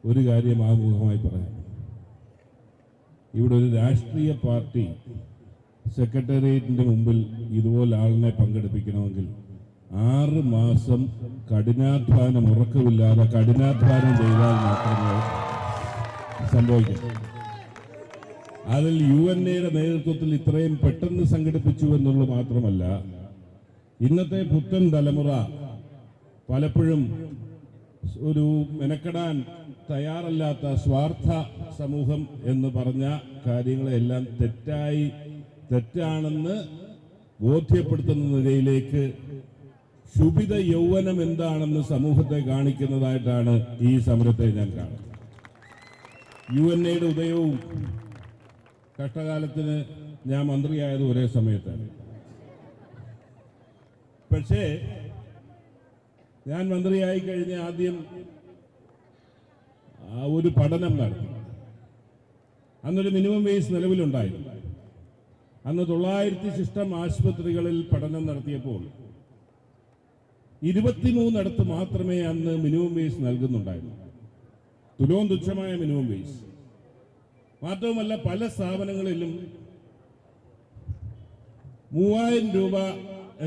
ഒരു കാര്യം ആമുഖമായി പറയാം. ഇവിടെ ഒരു രാഷ്ട്രീയ പാർട്ടി സെക്രട്ടേറിയറ്റിന്റെ മുമ്പിൽ ഇതുപോലെ ആളിനെ പങ്കെടുപ്പിക്കണമെങ്കിൽ 6 മാസം കഠിനാധ്വാനം, ഉറക്കമില്ലാതെ കഠിനാധ്വാനം ചെയ്താൽ മാത്രമേ സംഭവിക്കൂ. അതിൽ UNAയുടെ നേതൃത്വത്തിൽ ഇത്രയും പെട്ടെന്ന് സംഘടിപ്പിച്ചു എന്നുള്ളത് മാത്രമല്ല, ഇന്നത്തെ പുത്തൻ തലമുറ പലപ്പോഴും ഒരു മെനക്കെടാൻ തയ്യാറല്ലാത്ത സ്വാർത്ഥ സമൂഹം എന്ന് പറഞ്ഞ കാര്യങ്ങളെല്ലാം തെറ്റാണെന്ന് ബോധ്യപ്പെടുത്തുന്ന നിലയിലേക്ക് ശുഭിത യൗവനം എന്താണെന്ന് സമൂഹത്തെ കാണിക്കുന്നതായിട്ടാണ് ഈ സമരത്തെ ഞാൻ കാണുന്നത്. UNAയുടെ ഉദയവും കഷ്ടകാലത്തിന് ഞാൻ മന്ത്രിയായത് ഒരേ സമയത്താണ്. പക്ഷേ ഞാൻ മന്ത്രിയായി കഴിഞ്ഞ ആദ്യം ഒരു പഠനം നടത്തി. അന്നൊരു മിനിമം വേജ് നിലവിലുണ്ടായിരുന്നു. അന്ന് 900 ശിഷ്ടം ആശുപത്രികളിൽ പഠനം നടത്തിയപ്പോൾ 23 മാത്രമേ അന്ന് മിനിമം വേജ് നൽകുന്നുണ്ടായിരുന്നു. തുലോം തുച്ഛമായ മിനിമം വേജ്. മാത്രവുമല്ല, പല സ്ഥാപനങ്ങളിലും 3000 രൂപ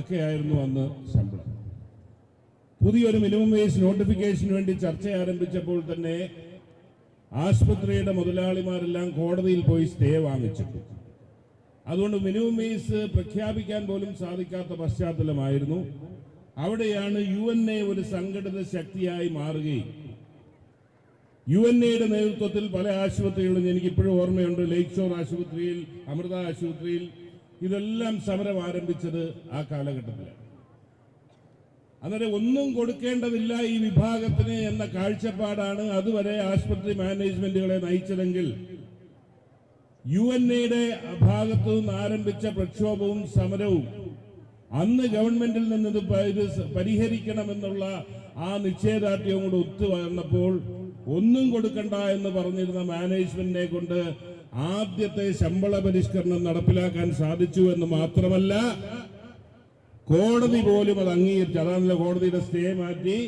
ഒക്കെ ആയിരുന്നു അന്ന് ശമ്പളം. പുതിയൊരു മിനിമം വേജ് നോട്ടിഫിക്കേഷന് വേണ്ടി ചർച്ച ആരംഭിച്ചപ്പോൾ തന്നെ ആശുപത്രിയുടെ മുതലാളിമാരെല്ലാം കോടതിയിൽ പോയി സ്റ്റേ വാങ്ങിച്ചു. അതുകൊണ്ട് മിനിമം വേജ് പ്രഖ്യാപിക്കാൻ പോലും സാധിക്കാത്ത പശ്ചാത്തലമായിരുന്നു. അവിടെയാണ് UNA ഒരു സംഘടിത ശക്തിയായി മാറുകയും UNAയുടെ നേതൃത്വത്തിൽ പല ആശുപത്രികളും, എനിക്കിപ്പോഴും ഓർമ്മയുണ്ട്, ലേക്ക് ഷോർ ആശുപത്രിയിൽ, അമൃത ആശുപത്രിയിൽ, ഇതെല്ലാം സമരം ആരംഭിച്ചത് ആ കാലഘട്ടത്തിലാണ്. അന്നേരം ഒന്നും കൊടുക്കേണ്ടതില്ല ഈ വിഭാഗത്തിന് എന്ന കാഴ്ചപ്പാടാണ് അതുവരെ ആശുപത്രി മാനേജ്മെന്റുകളെ നയിച്ചതെങ്കിൽ UNAയുടെ ഭാഗത്തു നിന്ന് ആരംഭിച്ച പ്രക്ഷോഭവും സമരവും അന്ന് ഗവൺമെന്റിൽ നിന്ന് ഇത് പരിഹരിക്കണമെന്നുള്ള ആ നിശ്ചയദാർഢ്യവും കൂടെ ഒത്തുവന്നപ്പോൾ ഒന്നും കൊടുക്കണ്ട എന്ന് പറഞ്ഞിരുന്ന മാനേജ്മെന്റിനെ കൊണ്ട് ആദ്യത്തെ ശമ്പള പരിഷ്കരണം നടപ്പിലാക്കാൻ സാധിച്ചു എന്ന് മാത്രമല്ല, കോടതി പോലും അത് അംഗീകരിച്ചു. അതാണല്ലോ കോടതിയുടെ സ്റ്റേ മാറ്റി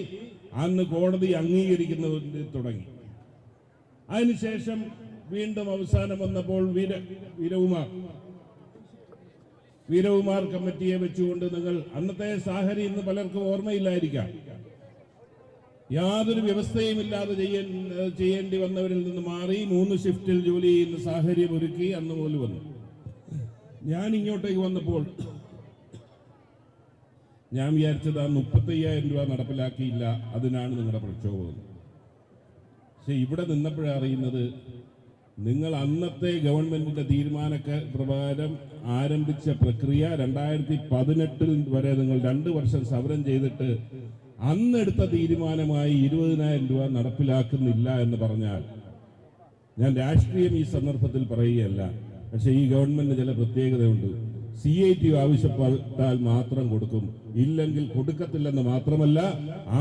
അന്ന് കോടതി അംഗീകരിക്കുന്നത് തുടങ്ങി. അതിനുശേഷം വീണ്ടും അവസാനം വന്നപ്പോൾ വീരകുമാർ കമ്മിറ്റിയെ വെച്ചുകൊണ്ട് നിങ്ങൾ, അന്നത്തെ സാഹചര്യം ഇന്ന് പലർക്കും ഓർമ്മയില്ലായിരിക്കാം, യാതൊരു വ്യവസ്ഥയുമില്ലാതെ ചെയ്യേണ്ടി വന്നവരിൽ നിന്ന് മാറി 3 ഷിഫ്റ്റിൽ ജോലി ചെയ്യുന്ന സാഹചര്യം ഒരുക്കി അന്ന് പോലും വന്നു. ഞാൻ ഇങ്ങോട്ടേക്ക് വന്നപ്പോൾ ഞാൻ വിചാരിച്ചത് 35,000 രൂപ നടപ്പിലാക്കിയില്ല, അതിനാണ് നിങ്ങളുടെ പ്രക്ഷോഭം. പക്ഷെ ഇവിടെ നിന്നപ്പോഴാണ് അറിയുന്നത്, നിങ്ങൾ അന്നത്തെ ഗവൺമെന്റിന്റെ പ്രകാരം ആരംഭിച്ച പ്രക്രിയ 2018 വരെ നിങ്ങൾ 2 വർഷം സമരം ചെയ്തിട്ട് അന്നെടുത്ത തീരുമാനമായി 20,000 രൂപ നടപ്പിലാക്കുന്നില്ല എന്ന് പറഞ്ഞാൽ, ഞാൻ രാഷ്ട്രീയം ഈ സന്ദർഭത്തിൽ പറയുകയല്ല, പക്ഷെ ഈ ഗവൺമെന്റിന് ചില പ്രത്യേകതയുണ്ട്. CITU ആവശ്യപ്പെട്ടാൽ മാത്രം കൊടുക്കും, ഇല്ലെങ്കിൽ കൊടുക്കത്തില്ലെന്ന് മാത്രമല്ല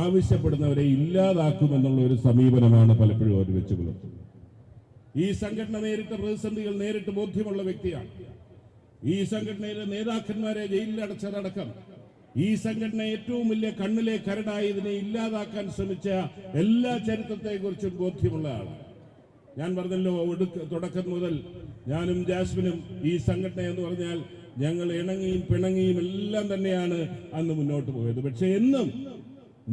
ആവശ്യപ്പെടുന്നവരെ ഇല്ലാതാക്കുമെന്നുള്ള ഒരു സമീപനമാണ് പലപ്പോഴും അവർ വെച്ചു പുലർത്തുന്നത്. ഈ സംഘടന നേരിട്ട പ്രതിസന്ധികൾ നേരിട്ട് ബോധ്യമുള്ള വ്യക്തിയാണ്. ഈ സംഘടനയിലെ നേതാക്കന്മാരെ ജയിലിലടച്ചതടക്കം ഈ സംഘടന ഏറ്റവും വലിയ കണ്ണിലെ കരടായി ഇതിനെ ഇല്ലാതാക്കാൻ ശ്രമിച്ച എല്ലാ ചരിത്രത്തെക്കുറിച്ചും ബോധ്യമുള്ള ആളാണ്. ഞാൻ പറഞ്ഞല്ലോ, തുടക്കം മുതൽ ഞാനും ജാസ്മിനും ഈ സംഘടന എന്ന് പറഞ്ഞാൽ ഞങ്ങൾ ഇണങ്ങിയും പിണങ്ങിയും എല്ലാം തന്നെയാണ് അന്ന് മുന്നോട്ട് പോയത്. പക്ഷെ എന്നും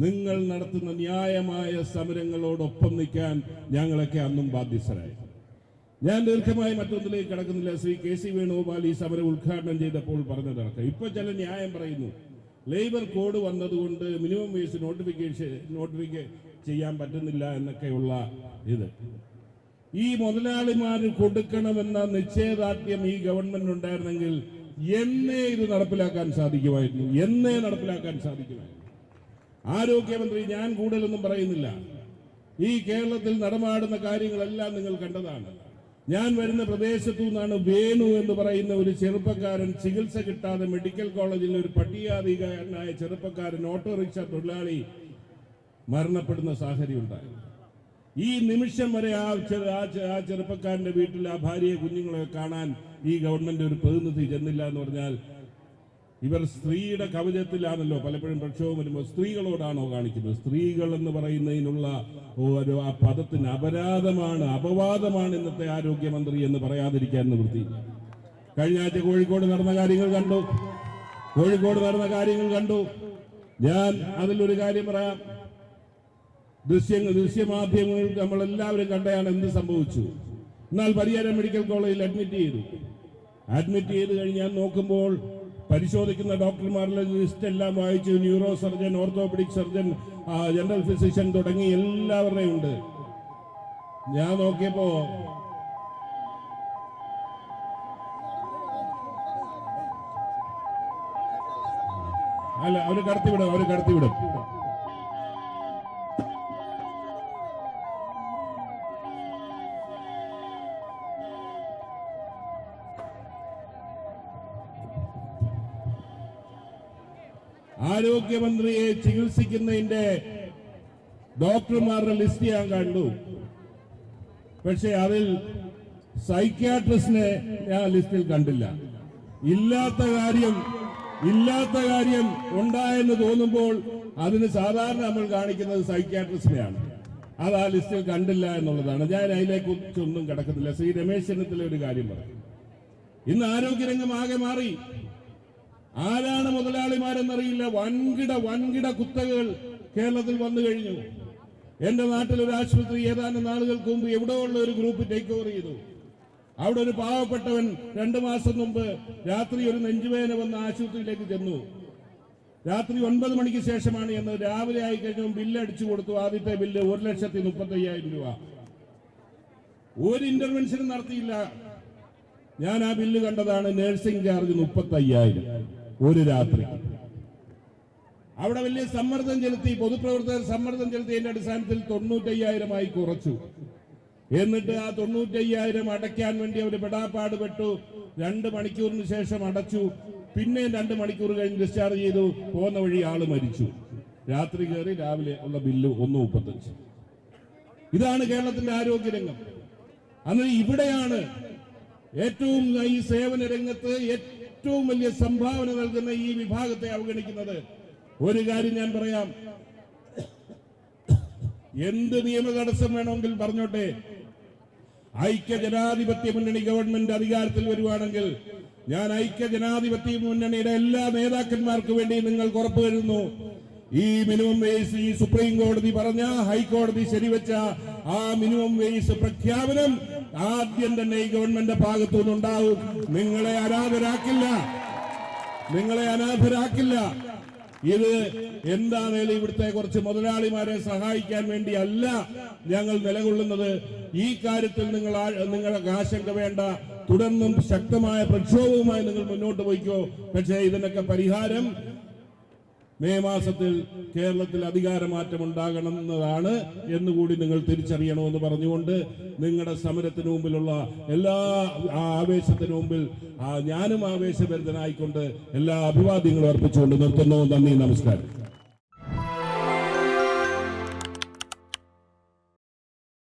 നിങ്ങൾ നടത്തുന്ന ന്യായമായ സമരങ്ങളോടൊപ്പം നിൽക്കാൻ ഞങ്ങളൊക്കെ അന്നും ബാധ്യസ്ഥരായി. ഞാൻ ദീർഘമായി മറ്റൊന്നിലേക്ക് കടക്കുന്നില്ല. ശ്രീ KC വേണുഗോപാൽ ഈ സമരം ഉദ്ഘാടനം ചെയ്തപ്പോൾ പറഞ്ഞതടക്കം ഇപ്പൊ ചില ന്യായം പറയുന്നു. ലേബർ കോഡ് വന്നതുകൊണ്ട് മിനിമം വേജ് നോട്ടിഫിക്കേഷൻ ചെയ്യാൻ പറ്റുന്നില്ല എന്നൊക്കെയുള്ള ഇത്. ഈ മുതലാളിമാർ കൊടുക്കണമെന്ന നിശ്ചയദാർഢ്യം ഈ ഗവൺമെന്റ് ഉണ്ടായിരുന്നെങ്കിൽ എന്നേ ഇത് നടപ്പിലാക്കാൻ സാധിക്കുമായിരുന്നു. ആരോഗ്യമന്ത്രി, ഞാൻ കൂടുതലൊന്നും പറയുന്നില്ല, ഈ കേരളത്തിൽ നടമാടുന്ന കാര്യങ്ങളെല്ലാം നിങ്ങൾ കണ്ടതാണ്. ഞാൻ വരുന്ന പ്രദേശത്തു നിന്നാണ് വേണു എന്ന് പറയുന്ന ഒരു ചെറുപ്പക്കാരൻ ചികിത്സ കിട്ടാതെ മെഡിക്കൽ കോളേജിൽ ഒരു പട്ടികാധികാരനായ ചെറുപ്പക്കാരൻ ഓട്ടോറിക്ഷ തൊഴിലാളി മരണപ്പെടുന്ന സാഹചര്യം ഉണ്ടായി. ഈ നിമിഷം വരെ ആ ചെറുപ്പക്കാരന്റെ വീട്ടിൽ ആ ഭാര്യയെ കുഞ്ഞുങ്ങളെ കാണാൻ ഈ ഗവൺമെന്റ് ഒരു പ്രതിനിധി ചെന്നില്ല എന്ന് പറഞ്ഞാൽ ഇവർ സ്ത്രീയുടെ കവചത്തിലാണല്ലോ പലപ്പോഴും പ്രക്ഷോഭം വരുമ്പോൾ സ്ത്രീകളോടാണോ കാണിക്കുന്നത്? സ്ത്രീകൾ എന്ന് പറയുന്നതിനുള്ള ഒരു ആ പദത്തിന് അപവാദമാണ് ഇന്നത്തെ ആരോഗ്യമന്ത്രി എന്ന് പറയാതിരിക്കാൻ നിവൃത്തിയില്ല. കഴിഞ്ഞ ആഴ്ച കോഴിക്കോട് നടന്ന കാര്യങ്ങൾ കണ്ടു. ഞാൻ അതിലൊരു കാര്യം പറയാം. ദൃശ്യമാധ്യമങ്ങൾ നമ്മളെല്ലാവരും കണ്ടയാണ് എന്ത് സംഭവിച്ചു. എന്നാൽ പരിയാരം മെഡിക്കൽ കോളേജിൽ അഡ്മിറ്റ് ചെയ്ത് കഴിഞ്ഞാൽ നോക്കുമ്പോൾ പരിശോധിക്കുന്ന ഡോക്ടർമാരുടെ ലിസ്റ്റ് എല്ലാം വായിച്ചു. Neuro surgeon, orthopaedic surgeon, general physician തുടങ്ങി എല്ലാവരുടെയും ഉണ്ട്. ഞാൻ നോക്കിയപ്പോ അല്ല, അവര് കടത്തിവിടും. ആരോഗ്യമന്ത്രിയെ ചികിത്സിക്കുന്നതിന്റെ ഡോക്ടർമാരുടെ ലിസ്റ്റ് ഞാൻ കണ്ടു. പക്ഷെ അതിൽ സൈക്യാട്രിസ്റ്റിനെ ഞാൻ ലിസ്റ്റിൽ കണ്ടില്ല. ഇല്ലാത്ത കാര്യം ഉണ്ടായെന്ന് തോന്നുമ്പോൾ അതിന് സാധാരണ നമ്മൾ കാണിക്കുന്നത് സൈക്യാട്രിസ്റ്റിനെയാണ്. അത് ആ ലിസ്റ്റിൽ കണ്ടില്ല എന്നുള്ളതാണ്. ഞാൻ അതിനെക്കുറിച്ചൊന്നും കിടക്കുന്നില്ല. ശ്രീ രമേശ് ചെന്നിത്തല ഒരു കാര്യം പറയും. ഇന്ന് ആരോഗ്യരംഗം ആകെ മാറി. ആരാണ് മുതലാളിമാരെന്നറിയില്ല. വൻകിട കുത്തകകൾ കേരളത്തിൽ വന്നു കഴിഞ്ഞു. എന്റെ നാട്ടിൽ ഒരു ആശുപത്രി ഏതാനും നാളുകൾക്ക് മുമ്പ് എവിടെ ഉള്ള ഒരു ഗ്രൂപ്പ് ടേക്ക് ഓവർ ചെയ്തു. അവിടെ ഒരു പാവപ്പെട്ടവൻ 2 മാസം മുമ്പ് രാത്രി ഒരു നെഞ്ചുവേദന വന്ന ആശുപത്രിയിലേക്ക് ചെന്നു. രാത്രി 9 മണിക്ക് ശേഷമാണ് എന്ന്. രാവിലെ ആയി കഴിഞ്ഞാൽ ബില്ല് അടിച്ചു കൊടുത്തു. ആദ്യത്തെ ബില്ല് 1,35,000 രൂപ. ഒരു ഇന്റർവെൻഷനും നടത്തിയില്ല. ഞാൻ ആ ബില്ല് കണ്ടതാണ്. നഴ്സിംഗ് ചാർജ് 35,000 ഒരു രാത്രി. അവിടെ വലിയ സമ്മർദ്ദം ചെലുത്തി, പൊതുപ്രവർത്തകർ സമ്മർദ്ദം ചെലുത്തിയതിന്റെ അടിസ്ഥാനത്തിൽ 95,000 കുറച്ചു. എന്നിട്ട് ആ 95,000 അടയ്ക്കാൻ വേണ്ടി അവർ പെടാപ്പാട് പെട്ടു. 2 മണിക്കൂറിന് ശേഷം അടച്ചു. പിന്നെ 2 മണിക്കൂർ കഴിഞ്ഞ് ഡിസ്ചാർജ് ചെയ്തു. പോകുന്ന വഴി ആള് മരിച്ചു. രാത്രി കയറി രാവിലെ ഉള്ള ബില്ല് 1,35. ഇതാണ് കേരളത്തിന്റെ ആരോഗ്യരംഗം. അന്ന് ഇവിടെയാണ് ഏറ്റവും ഈ സേവന രംഗത്ത് ഏറ്റവും വലിയ സംഭാവന നൽകുന്ന ഈ വിഭാഗത്തെ അവഗണിക്കുന്നത്. ഒരു കാര്യം ഞാൻ പറയാം. എന്ത് നിയമ തടസ്സം വേണമെങ്കിൽ പറഞ്ഞോട്ടെ. ഐക്യജനാധിപത്യ മുന്നണി ഗവൺമെന്റ് അധികാരത്തിൽ വരുവാണെങ്കിൽ ഞാൻ ഐക്യജനാധിപത്യ മുന്നണിയുടെ എല്ലാ നേതാക്കന്മാർക്ക് വേണ്ടി നിങ്ങൾക്ക് ഉറപ്പ് തരുന്നു. ഈ മിനിമം വേജ് ഈ സുപ്രീം കോടതി പറഞ്ഞ, ഹൈക്കോടതി ശരിവെച്ച ആ മിനിമം വേജ് പ്രഖ്യാപനം ആദ്യം തന്നെ ഈ ഗവൺമെന്റ് ഭാഗത്തുനിന്നുണ്ടാവും. നിങ്ങളെ അനാഥരാക്കില്ല. ഇത് എന്താണേലും ഇവിടുത്തെ കുറച്ച് മുതലാളിമാരെ സഹായിക്കാൻ വേണ്ടി അല്ല ഞങ്ങൾ നിലകൊള്ളുന്നത്. ഈ കാര്യത്തിൽ നിങ്ങൾക്ക് ആശങ്ക വേണ്ട. തുടർന്നും ശക്തമായ പ്രക്ഷോഭവുമായി നിങ്ങൾ മുന്നോട്ട് പോയിക്കോ. പക്ഷേ ഇതിനൊക്കെ പരിഹാരം മെയ് മാസത്തിൽ കേരളത്തിൽ അധികാരമാറ്റം ഉണ്ടാകണമെന്നതാണ് എന്നുകൂടി നിങ്ങൾ തിരിച്ചറിയണമെന്ന് പറഞ്ഞുകൊണ്ട് നിങ്ങളുടെ സമരത്തിന് മുമ്പിലുള്ള എല്ലാ ആവേശത്തിനു മുമ്പിൽ ഞാനും ആവേശഭരിതനായിക്കൊണ്ട് എല്ലാ അഭിവാദ്യങ്ങളും അർപ്പിച്ചുകൊണ്ട് നിർത്തുന്നു. നന്ദി, നമസ്കാരം.